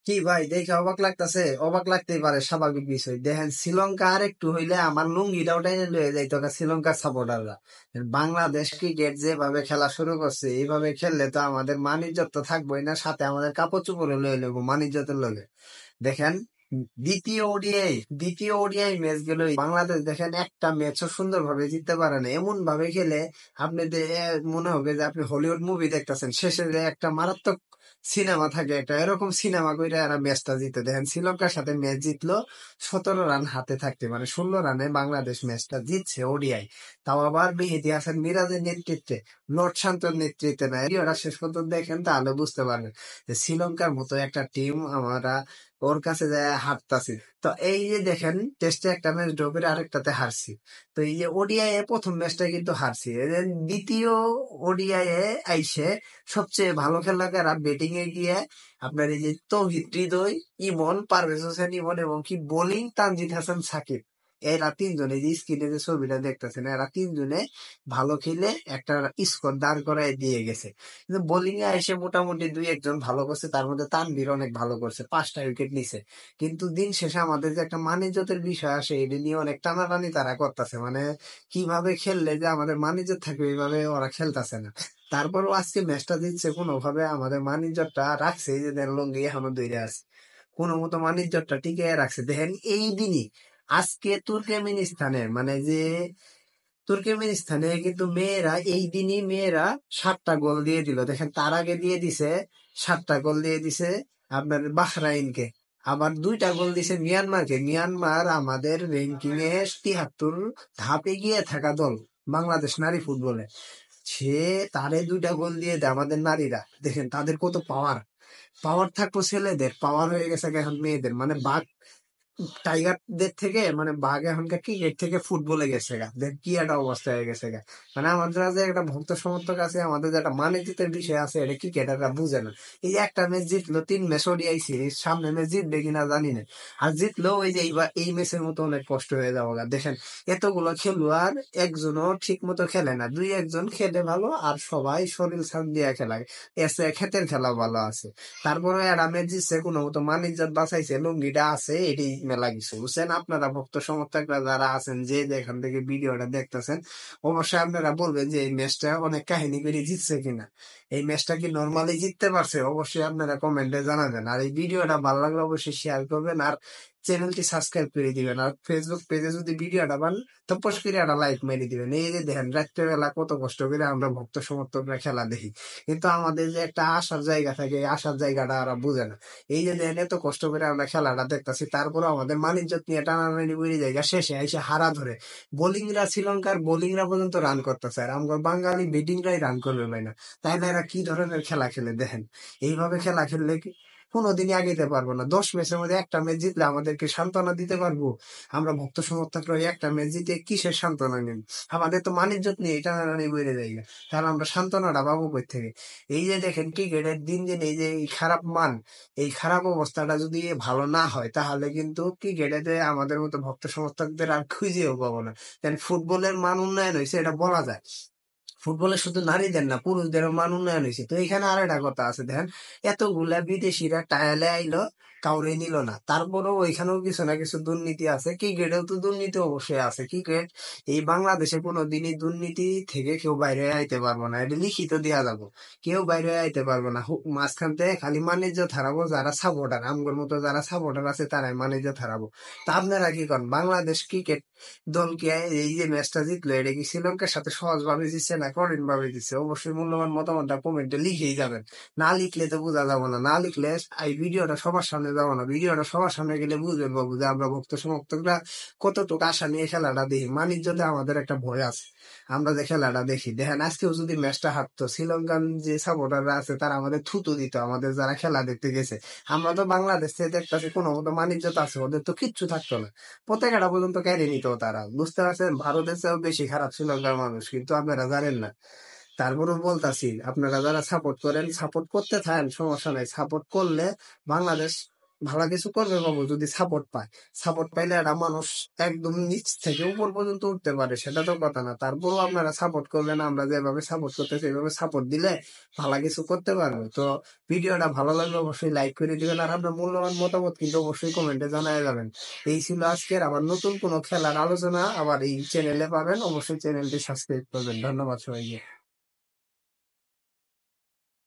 কি ভাই দেখে অবাক লাগতেছে? অবাক লাগতেই পারে, স্বাভাবিক বিষয়। দেখেন শ্রীলঙ্কা আর একটু হইলে আমার লুঙ্গিটাও টাইনে লয়ে যাইতো শ্রীলঙ্কার সাপোর্টাররা। বাংলাদেশ ক্রিকেট যেভাবে খেলা শুরু করছে, এইভাবে খেললে তো আমাদের মান ইজ্জত তো থাকবোই না, সাথে আমাদের কাপড় চোপড়ে লয়ে নেবো মান ইজ্জতের লগে। দেখেন দ্বিতীয় ওডিআই ম্যাচ গেল, বাংলাদেশ দেখেন একটা ম্যাচও সুন্দরভাবে জিততে পারে না। এমন ভাবে খেলে আপনি মনে হবে যে আপনি হলিউড মুভি দেখতেছেন, শেষে যে একটা মারাত্মক সিনেমা থাকে, একটা এরকম সিনেমা কইরা এরা ম্যাচটা জিতে। দেখেন শ্রীলঙ্কার সাথে ম্যাচ জিতলো 17 রান হাতে থাকতে, মানে 16 রানে বাংলাদেশ ম্যাচটা জিতছে ওডিআই। তাও আবার মেহেদী হাসান মিরাজের নেতৃত্বে, লর্ড শান্তর নেতৃত্বে না। ওরা শেষ পর্যন্ত দেখেন তাহলে বুঝতে পারবেন যে শ্রীলঙ্কার মতো একটা টিম আমরা ওর কাছে যায় হারতাছি। তো এই যে দেখেন টেস্টে একটা ম্যাচ ড্র করে আরেকটাতে হারছি। তো এই যে ওডিআই এ প্রথম ম্যাচটা কিন্তু হারছি, এই যে দ্বিতীয় ওডিআই এ আইসে সবচেয়ে ভালো খেলা কারা ব্যাটিং এ গিয়ে আপনার এই যে তৌহিদ হৃদয়, ইমন, পারভেজ হোসেন ইমন এবং কি বোলিং তানজিদ হাসান সাকিব। এরা তিনজনে যে স্ক্রিনে যে ছবিটা দেখতেছেন, এরা তিনজনে ভালো খেলে একটা স্কোর দাঁড় করায় দিয়ে গেছে। কিন্তু বোলিং এ এসে মোটামুটি দুই একজন ভালো করছে, তার মধ্যে তানভীর অনেক ভালো করছে, 5টা উইকেট নিছে। কিন্তু দিন শেষে আমাদের যে একটা মানিজ্যতের বিষয় আসে, এটা নিয়ে অনেক টানাটানি তারা করতেছে। মানে কিভাবে খেললে যে আমাদের মানিজ্যত থাকবে এইভাবে ওরা খেলতেছে না। তারপরও আজকে ম্যাচটা দিচ্ছে কোনোভাবে আমাদের মানিজ্যতটা রাখছে, এই যে দেন লঙ্গি এখনো দৌড়ে আছে, কোনো মতো মানিজ্যতটা টিকে রাখছে। দেখেন এই দিনই আজকে তুর্কমেনিস্তানে, মানে যে তুর্কমেনিস্তানে কিন্তু মেয়েরা এই দিনই মেয়েরা 7টা গোল দিয়ে দিল। দেখেন তার আগে দিয়ে দিছে 7টা গোল দিয়ে দিছে আপনার বাহরাইনকে, আবার 2টা গোল দিছে মিয়ানমারকে। মিয়ানমার আমাদের র্যাঙ্কিং এ 73 ধাপে গিয়ে থাকা দল বাংলাদেশ নারী ফুটবলে, সে তারে 2টা গোল দিয়ে দেয় আমাদের নারীরা। দেখেন তাদের কত পাওয়ার। পাওয়ার থাকতো ছেলেদের, পাওয়ার হয়ে গেছে এখন মেয়েদের। মানে বাঘ টাইগারদের থেকে, মানে বাঘ এখনকার ক্রিকেট থেকে ফুটবলে গেছে গা। দেখ কি একটা অবস্থা হয়ে গেছে গা। মানে আমাদের যে একটা ভক্ত সমর্থক আছে, আমাদের যে একটা মানে জিতের বিষয় আছে, এটা ক্রিকেটাররা বুঝে না। এই যে একটা ম্যাচ জিতলো, 3 ম্যাচ ওডিআই সিরিজ, সামনে ম্যাচ জিতবে কিনা জানি না। আর জিতলো ওই যে এইবার এই ম্যাচের মতো অনেক কষ্ট হয়ে যাবো গা। দেখেন এতগুলো খেলোয়াড় একজনও ঠিক মতো খেলে না, দুই একজন খেলে ভালো আর সবাই শরীর ছান দিয়ে খেলায়। এসে ক্ষেতের খেলা ভালো আছে। তারপরে এরা ম্যাচ জিতছে, কোনো মতো মান ইজ্জত বাঁচাইছে, লুঙ্গিটা আছে, এটি মেলা কিছু বুঝছেন। আপনারা ভক্ত সমর্থকরা যারা আছেন, যে যেখান থেকে ভিডিওটা দেখতেছেন, অবশ্যই আপনারা বলবেন যে এই ম্যাচটা অনেক কাহিনী করে জিতছে কিনা, এই ম্যাচটা কি নর্মালি জিততে পারছে। অবশ্যই আপনারা কমেন্টে জানাবেন। আর এই ভিডিওটা ভালো লাগলে অবশ্যই শেয়ার করবেন, আর চ্যানেলটি সাবস্ক্রাইব করে দিবেন। আর ফেসবুক পেজে যদি ভিডিওটা পান, তপস করে একটা লাইক মেরে দিবেন। এই যে দেখেন রাত্রেবেলা কত কষ্ট করে আমরা ভক্ত সমর্থকরা খেলা দেখি, কিন্তু আমাদের যে একটা আসার জায়গা থাকে, এই আসার জায়গাটা ওরা বুঝে না। এই যে দেখেন এত কষ্ট করে আমরা খেলাটা দেখতেছি, তারপরে আমাদের মানিজ্যত নিয়ে টানাটানি বেড়ে জায়গা, শেষে এসে হারা ধরে বোলিংরা, শ্রীলঙ্কার বোলিংরা পর্যন্ত রান করতেছে, আর আমার বাঙালি ব্যাটিংরাই রান করবে ভাই না। তাই না, এরা কি ধরনের খেলা খেলে দেখেন। এইভাবে খেলা খেললে কি কোনোদিনই আগাইতে পারবো না। 10 ম্যাচের মধ্যে একটা ম্যাচ জিতলে আমাদেরকে সান্ত্বনা দিতে পারবো? আমরা ভক্ত সমর্থকরা ওই একটা ম্যাচ জিতে কিসের সান্ত্বনা নেব? আমাদের তো মানিজ্যত নিয়ে টানাটানি বেড়ে যায়, তাহলে আমরা সান্ত্বনাটা পাবো কই থেকে? এই যে দেখেন ক্রিকেটের দিন দিন এই যে এই খারাপ মান, এই খারাপ অবস্থাটা যদি ভালো না হয়, তাহলে কিন্তু ক্রিকেটে আমাদের মতো ভক্ত সমর্থকদের আর খুঁজেও পাবো না। ফুটবলের মান উন্নয়ন হয়েছে এটা বলা যায়, ফুটবলে শুধু নারীদের না পুরুষদেরও মান উন্নয়ন হয়েছে। তো এখানে আর একটা কথা আছে, দেখেন এতগুলা বিদেশিরা টায়ালে আইলো, কাউরে নিল না, তারপরেও ওইখানেও কিছু না কিছু দুর্নীতি আছে। ক্রিকেটেও তো দুর্নীতি অবশ্যই আছে। ক্রিকেট এই বাংলাদেশে কোনো দিনই দুর্নীতি থেকে কেউ বাইরে আইতে পারবো না, এটা লিখিত দেওয়া যাবো। কেউ বাইরে আইতে পারবো না। মাঝখান থেকে খালি বাণিজ্য হারাবো যারা সাপোর্টার, আমগোর মতো যারা সাপোর্টার আছে তারাই বাণিজ্য হারাবো। তা আপনারা কি করেন? বাংলাদেশ ক্রিকেট দলকে এই যে ম্যাচটা জিতলো, এটা কি শ্রীলঙ্কার সাথে সহজভাবে জিতছে না কঠিন ভাবে জিতছে? অবশ্যই মূল্যবান মতামতটা কমেন্টে লিখেই যাবেন। না লিখলে তো বোঝা যাবো না, না লিখলে এই ভিডিওটা সবার সামনে যাবো না। ভিডিওটা সবার সামনে গেলে বুঝবেন বাবু যে আমরা ভক্ত সমর্থকরা কতটুকু আশা নিয়ে খেলাটা দেখি। মানিজ্যতে আমাদের একটা ভয় আছে, আমরা যে খেলাটা দেখি। দেখেন আজকেও যদি ম্যাচটা হারতো, শ্রীলঙ্কান যে সাপোর্টাররা আছে তারা আমাদের থুতু দিত, আমাদের যারা খেলা দেখতে গেছে। আমরা তো বাংলাদেশ থেকে দেখতেছি কোনো মতো মানিজ্যত আছে, ওদের তো কিচ্ছু থাকতো না, পতাকাটা পর্যন্ত কেড়ে নিত তারা। বুঝতে পারছেন? ভারতের চেয়েও বেশি খারাপ শ্রীলঙ্কার মানুষ, কিন্তু আপনারা জানেন না। তারপরেও বলতাছি, আপনারা যারা সাপোর্ট করেন সাপোর্ট করতে থাকেন, সমস্যা নাই। সাপোর্ট করলে বাংলাদেশ ভালো কিছু করবে বাবু যদি সাপোর্ট পায়। সাপোর্ট পাইলে একটা মানুষ একদম নিচ থেকে উপর পর্যন্ত উঠতে পারে, সেটা তো কথা না। তারপরেও আপনারা সাপোর্ট করবেন, আমরা যেভাবে সাপোর্ট করতেছি এইভাবে সাপোর্ট দিলে ভালো কিছু করতে পারবে। তো ভিডিওটা ভালো লাগলে অবশ্যই লাইক করে দিবেন, আর আপনার মূল্যবান মতামত কিন্তু অবশ্যই কমেন্টে জানায় যাবেন। এই ছিল আজকের আবার নতুন কোনো খেলার আলোচনা, আবার এই চ্যানেলে পাবেন, অবশ্যই চ্যানেলটি সাবস্ক্রাইব করবেন। ধন্যবাদ সবাইকে।